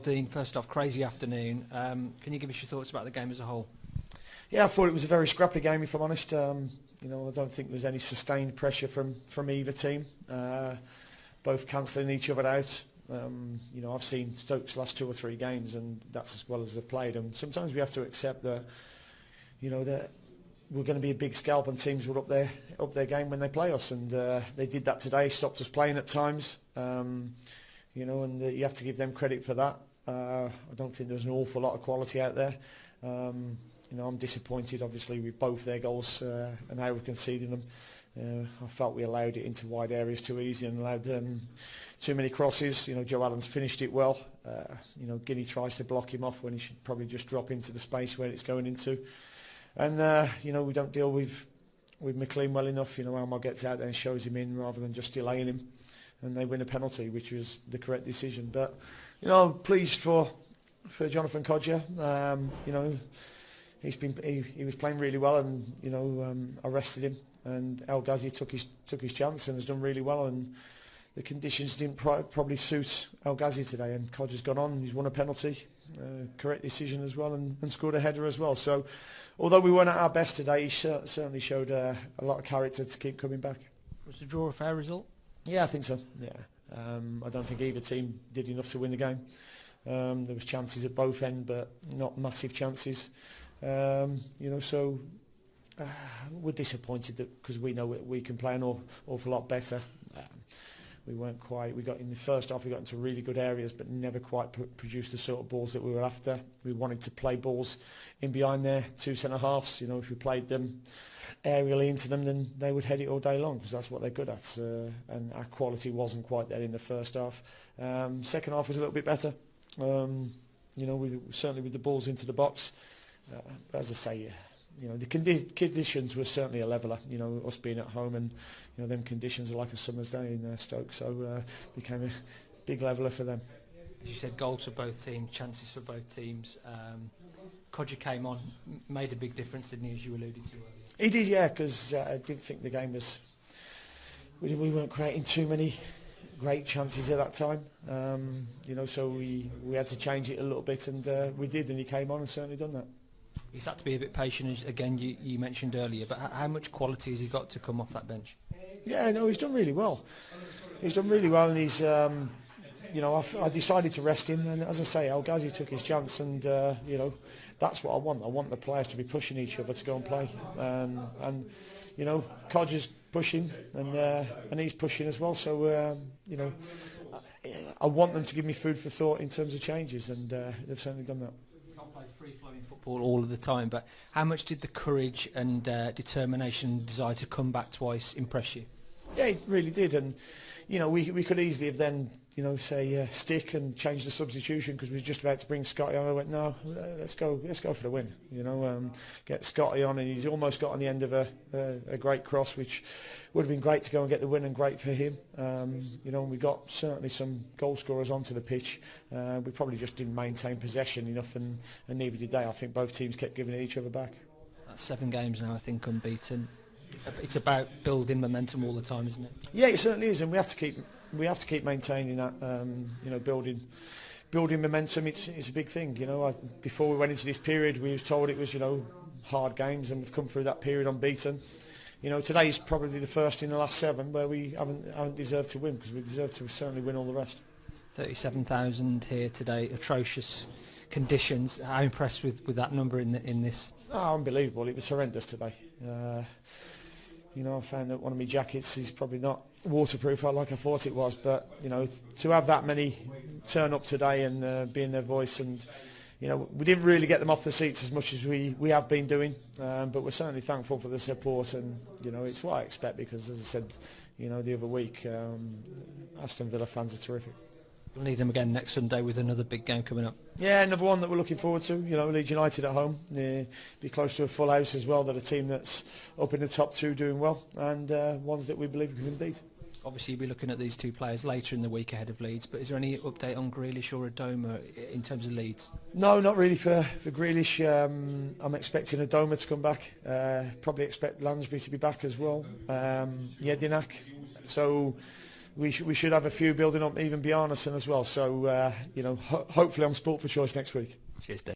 Dean, first off, crazy afternoon. Can you give us your thoughts about the game as a whole? Yeah, I thought it was a very scrappy game, if I'm honest. I don't think there was any sustained pressure from either team. Both cancelling each other out. I've seen Stoke's last 2 or 3 games, and that's as well as they've played. And sometimes we have to accept that, that we're going to be a big scalp, and teams will up their game when they play us. And they did that today. Stopped us playing at times. And you have to give them credit for that. I don't think there's an awful lot of quality out there. I'm disappointed, obviously, with both their goals and how we conceded them. I felt we allowed it into wide areas too easy and allowed too many crosses. Joe Allen's finished it well. Guinea tries to block him off when he should probably just drop into the space where it's going into. And we don't deal with McLean well enough. Almar gets out there and shows him in rather than just delaying him, and they win a penalty, which was the correct decision. But I'm pleased for Jonathan Kodjia. He was playing really well, and I rested him, and El Ghazi took his chance and has done really well. And the conditions didn't probably suit El Ghazi today, and Kodjia's gone on. He's won a penalty, correct decision as well, and scored a header as well. So, although we weren't at our best today, he certainly showed a lot of character to keep coming back. Was the draw a fair result? Yeah, I think so. Yeah, I don't think either team did enough to win the game. There was chances at both ends, but not massive chances. So we're disappointed because we know we can play an awful lot better. We weren't quite. We got in the first half. We got into really good areas, but never quite produced the sort of balls that we were after. We wanted to play balls in behind their 2 centre halves. If we played them aerially into them, then they would head it all day long, because that's what they're good at. And our quality wasn't quite there in the first half. Second half was a little bit better. We certainly with the balls into the box. But as I say, the conditions were certainly a leveller. Us being at home, and them conditions are like a summer's day in Stoke, so became a big leveller for them. As you said, goals for both teams, chances for both teams. Kodjia came on, made a big difference, didn't he, as you alluded to earlier? He did, yeah, because I didn't think the game was. We weren't creating too many great chances at that time. So we had to change it a little bit, and we did, and he came on and certainly done that. He's had to be a bit patient, as again you mentioned earlier, but how much quality has he got to come off that bench? Yeah, no, he's done really well. He's done really well, and he's, I decided to rest him, and as I say, El Ghazi took his chance, and that's what I want. I want the players to be pushing each other to go and play, and Kodjia's pushing, and he's pushing as well. So I want them to give me food for thought in terms of changes, and they've certainly done that. Free-flowing football all of the time, but how much did the courage and determination, desire to come back twice impress you? Yeah, it really did, and we could easily have then say stick and change the substitution, because we were just about to bring Scotty on. I went, no, let's go for the win. Get Scotty on, and he's almost got on the end of a great cross, which would have been great to go and get the win, and great for him. We got certainly some goal scorers onto the pitch. We probably just didn't maintain possession enough, and neither did they. I think both teams kept giving each other back. That's 7 games now, I think, unbeaten. It's about building momentum all the time, isn't it? Yeah, it certainly is, and we have to keep maintaining that. Building momentum. It's a big thing. Before we went into this period, we was told it was hard games, and we've come through that period unbeaten. Today's probably the first in the last 7 where we haven't deserved to win, because we deserve to certainly win all the rest. 37,000 here today. Atrocious conditions. How impressed with that number in this? Oh, unbelievable! It was horrendous today. I found that one of my jackets is probably not waterproof like I thought it was, but to have that many turn up today and be in their voice, and we didn't really get them off the seats as much as we have been doing, but we're certainly thankful for the support, and it's what I expect, because as I said the other week, Aston Villa fans are terrific. We'll need them again next Sunday with another big game coming up. Yeah, another one that we're looking forward to. Leeds United at home. Be close to a full house as well. They're a team that's up in the top 2 doing well, and ones that we believe we can beat. Obviously, you'll be looking at these 2 players later in the week ahead of Leeds, but is there any update on Grealish or Adoma in terms of Leeds? No, not really for Grealish. I'm expecting Adoma to come back. Probably expect Lansbury to be back as well. Jedinak. So we should have a few building up even beyond us as well. So, hopefully I'm sport for choice next week. Cheers, Dave.